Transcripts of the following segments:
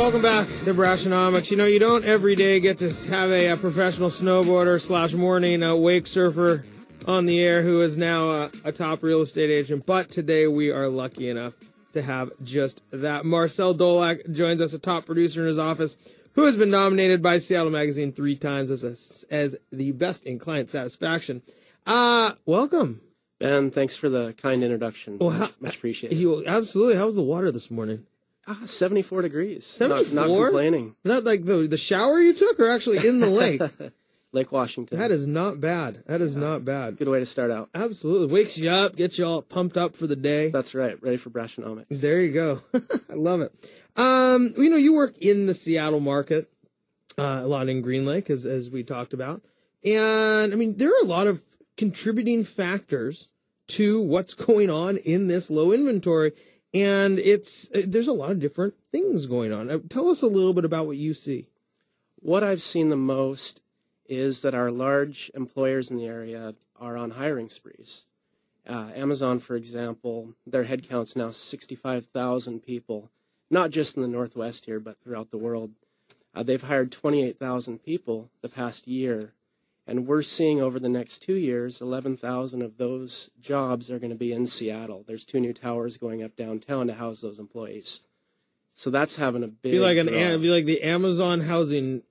welcome back to Brashonomics. You know, you don't every day get to have a professional snowboarder / morning wake surfer on the air who is now a top real estate agent. But today we are lucky enough to have just that. Marcel Dolak joins us, a top producer in his office, who has been nominated by Seattle Magazine 3 times as the best in client satisfaction. Welcome. Ben, thanks for the kind introduction. Well, much appreciated. Absolutely. How was the water this morning? 74 degrees. 74? Not complaining. Is that like the shower you took or actually in the lake? Lake Washington. That is not bad. Not bad. Good way to start out. Absolutely. Wakes you up, gets you all pumped up for the day. That's right. Ready for Brashonomics. There you go. I love it. You know, you work in the Seattle market, a lot in Green Lake, as we talked about. And, I mean, there are a lot of contributing factors to what's going on in this low inventory. And there's a lot of different things going on. Tell us a little bit about what you see. What I've seen the most is that our large employers in the area are on hiring sprees. Amazon, for example, their headcount's now 65,000 people, not just in the Northwest here, but throughout the world. They've hired 28,000 people the past year. And we're seeing over the next 2 years, 11,000 of those jobs are going to be in Seattle. There's 2 new towers going up downtown to house those employees. So that's having a big be like the Amazon housing.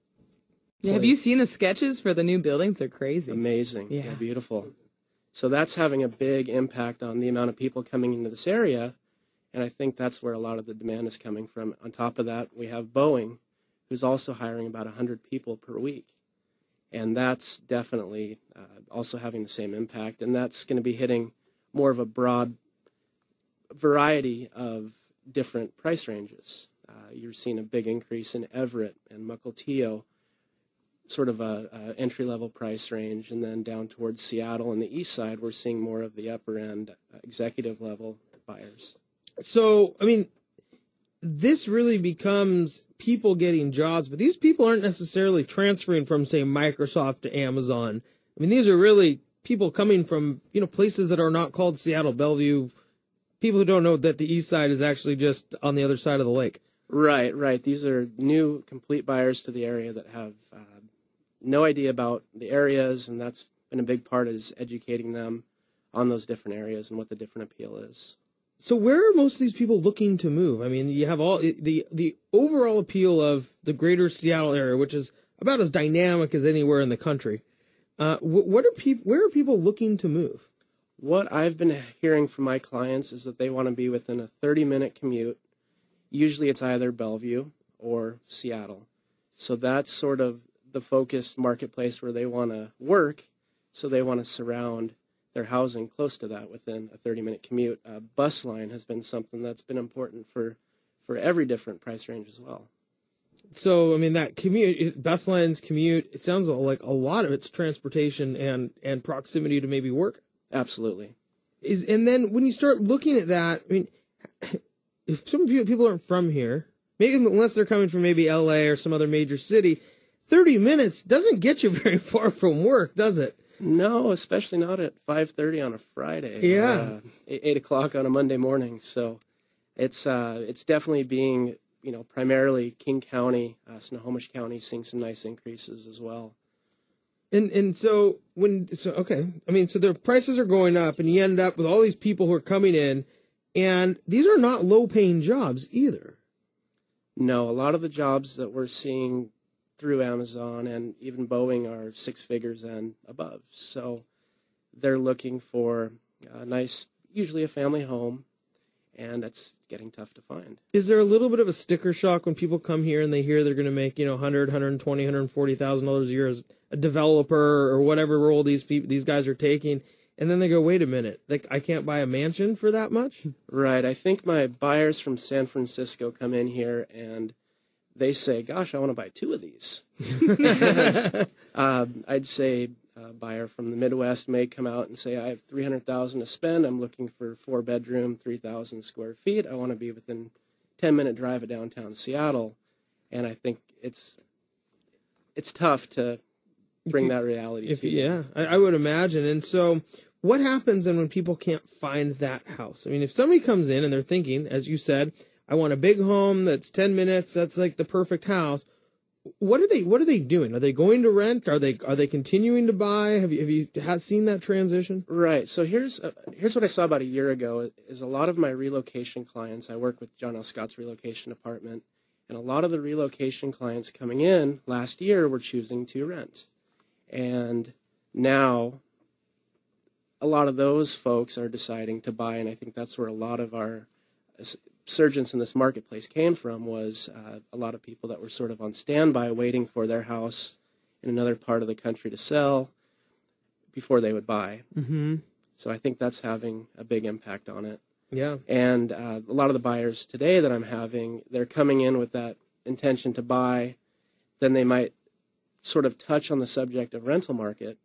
Yeah, have you seen the sketches for the new buildings? They're crazy. Amazing. Yeah. They're beautiful. So that's having a big impact on the amount of people coming into this area. And I think that's where a lot of the demand is coming from. On top of that, we have Boeing, who's also hiring about 100 people per week. And that's definitely also having the same impact. And that's going to be hitting more of a broad variety of different price ranges. You're seeing a big increase in Everett and Mukilteo, sort of a entry-level price range. And then down towards Seattle and the Eastside, we're seeing more of the upper-end executive-level buyers. So, I mean, this really becomes people getting jobs, but these people aren't necessarily transferring from, say, Microsoft to Amazon. I mean, these are really people coming from, places that are not called Seattle, Bellevue, people who don't know that the East Side is actually just on the other side of the lake. Right. These are new, complete buyers to the area that have no idea about the areas, and that's been a big part, is educating them on those different areas and what the different appeal is. So where are most of these people looking to move? I mean, you have all the overall appeal of the greater Seattle area, which is about as dynamic as anywhere in the country. Where are people looking to move? What I've been hearing from my clients is that they want to be within a 30-minute commute. Usually it's either Bellevue or Seattle. So that's sort of the focused marketplace where they want to work, so they want to surround their housing close to that within a 30-minute commute. Bus line has been something that's been important for every different price range as well. So, I mean, that commute, bus lines, commute, it sounds like a lot of it's transportation and proximity to maybe work. Absolutely. And then when you start looking at that, I mean, if some people aren't from here, maybe unless they're coming from maybe LA or some other major city, 30 minutes doesn't get you very far from work, does it? No, especially not at 5:30 on a Friday. Yeah, 8 o'clock on a Monday morning. So it's definitely being primarily King County, Snohomish County, seeing some nice increases as well. And so okay, I mean, so their prices are going up, and you end up with all these people who are coming in, and these are not low-paying jobs either. No, a lot of the jobs that we're seeing through Amazon and even Boeing are 6 figures and above. So they're looking for a nice, usually a family home, and it's getting tough to find. Is there a little bit of a sticker shock when people come here and they hear they're going to make, $100,000, $120,000, $140,000 a year as a developer or whatever role these guys are taking, and then they go, wait a minute, like I can't buy a mansion for that much? Right. I think my buyers from San Francisco come in here and they say, gosh, I want to buy 2 of these. I'd say a buyer from the Midwest may come out and say, I have $300,000 to spend. I'm looking for 4-bedroom, 3,000 square feet. I want to be within 10-minute drive of downtown Seattle. And I think it's tough to bring that reality to you. Yeah, I would imagine. And so what happens then when people can't find that house? I mean, if somebody comes in and they're thinking, as you said, I want a big home that's 10 minutes. That's like the perfect house. What are they doing? Are they going to rent? Are they continuing to buy? Have you seen that transition? Right. So here's what I saw about a year ago is a lot of my relocation clients. I work with John L. Scott's relocation department, and a lot of the relocation clients coming in last year were choosing to rent. And now a lot of those folks are deciding to buy, and I think that's where a lot of our surgence in this marketplace came from, was a lot of people that were sort of on standby waiting for their house in another part of the country to sell before they would buy. Mm-hmm. So I think that's having a big impact on it. Yeah. And a lot of the buyers today that I'm having, they're coming in with that intention to buy. Then they might sort of touch on the subject of rental market,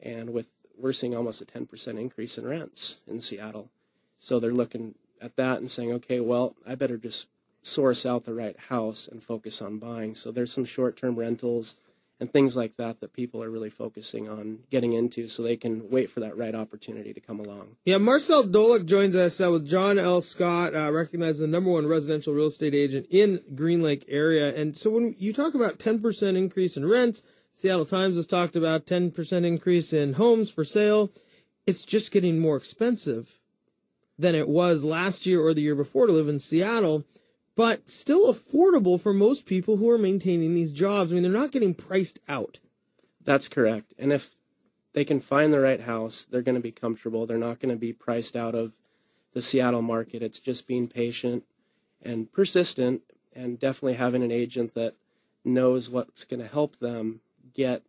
and we're seeing almost a 10% increase in rents in Seattle. So they're looking at that and saying, okay, well, I better just source out the right house and focus on buying. So there's some short-term rentals and things like that that people are really focusing on getting into so they can wait for that right opportunity to come along. Yeah, Marcel Dolak joins us with John L. Scott, recognized the #1 residential real estate agent in Green Lake area. And so when you talk about 10% increase in rents, Seattle Times has talked about 10% increase in homes for sale. It's just getting more expensive than it was last year or the year before to live in Seattle, but still affordable for most people who are maintaining these jobs. I mean, they're not getting priced out. That's correct. And if they can find the right house, they're going to be comfortable. They're not going to be priced out of the Seattle market. It's just being patient and persistent, and definitely having an agent that knows what's going to help them get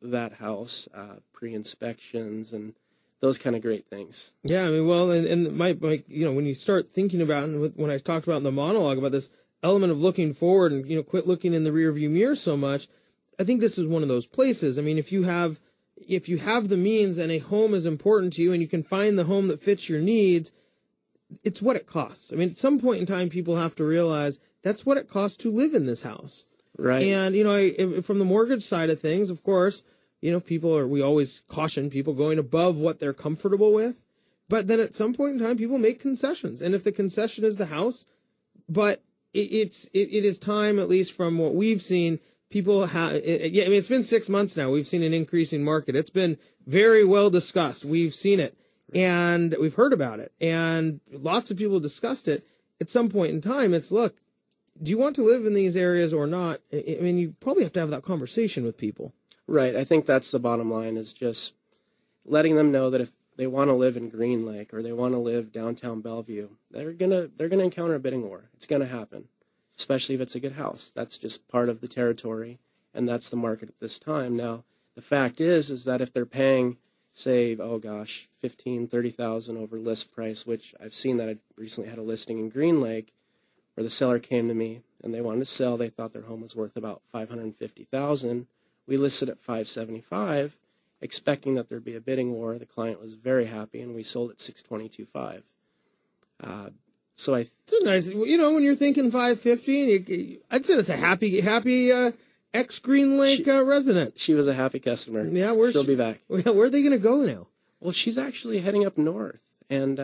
that house, pre-inspections and those kind of great things. Yeah, I mean, well, and my when you start thinking about, and when I talked about in the monologue about this element of looking forward and, quit looking in the rearview mirror so much, I think this is one of those places. I mean, if you have the means and a home is important to you and you can find the home that fits your needs, it's what it costs. I mean, at some point in time, people have to realize that's what it costs to live in this house. Right. And, from the mortgage side of things, of course, we always caution people going above what they're comfortable with. But then at some point in time, people make concessions. And if the concession is the house, but it is time, at least from what we've seen, people have, it's been 6 months now. We've seen an increasing market. It's been very well discussed. We've seen it and we've heard about it, and lots of people discussed it. At some point in time, it's, look, do you want to live in these areas or not? I mean, you probably have to have that conversation with people. Right. I think that's the bottom line, is just letting them know that if they want to live in Green Lake or they want to live downtown Bellevue, they're gonna encounter a bidding war. It's gonna happen, especially if it's a good house. That's just part of the territory, and that's the market at this time. Now, the fact is that if they're paying, say, $15,000-$30,000 over list price, which I've seen that. I recently had a listing in Green Lake where the seller came to me and they wanted to sell. They thought their home was worth about $550,000. We listed at $575,000, expecting that there'd be a bidding war. The client was very happy, and we sold at $622,500. It's a nice, when you're thinking $550, I'd say that's a happy ex-Green Lake resident. She was a happy customer. Yeah, she'll be back. Where are they going to go now? Well, she's actually heading up north and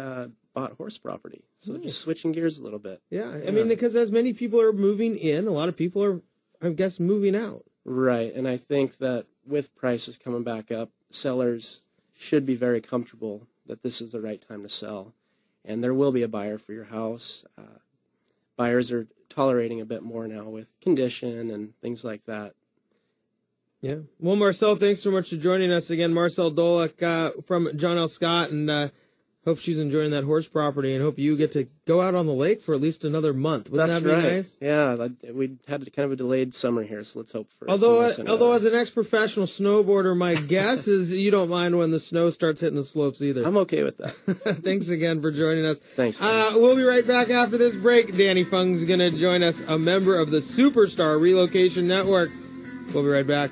bought horse property. So just switching gears a little bit. Yeah, I mean, because as many people are moving in, a lot of people are, I guess, moving out. Right, and I think that with prices coming back up, sellers should be very comfortable that this is the right time to sell, and there will be a buyer for your house. Buyers are tolerating a bit more now with condition and things like that. Yeah. Well, Marcel, thanks so much for joining us again. Marcel Dolak from John L. Scott, and hope she's enjoying that horse property, and hope you get to go out on the lake for at least another month. Wouldn't that be nice? Yeah, we had kind of a delayed summer here, so let's hope for. Although as an ex-professional snowboarder, my guess is you don't mind when the snow starts hitting the slopes either. I'm okay with that. Thanks again for joining us. Thanks. We'll be right back after this break. Danny Fung's going to join us, a member of the Superstar Relocation Network. We'll be right back.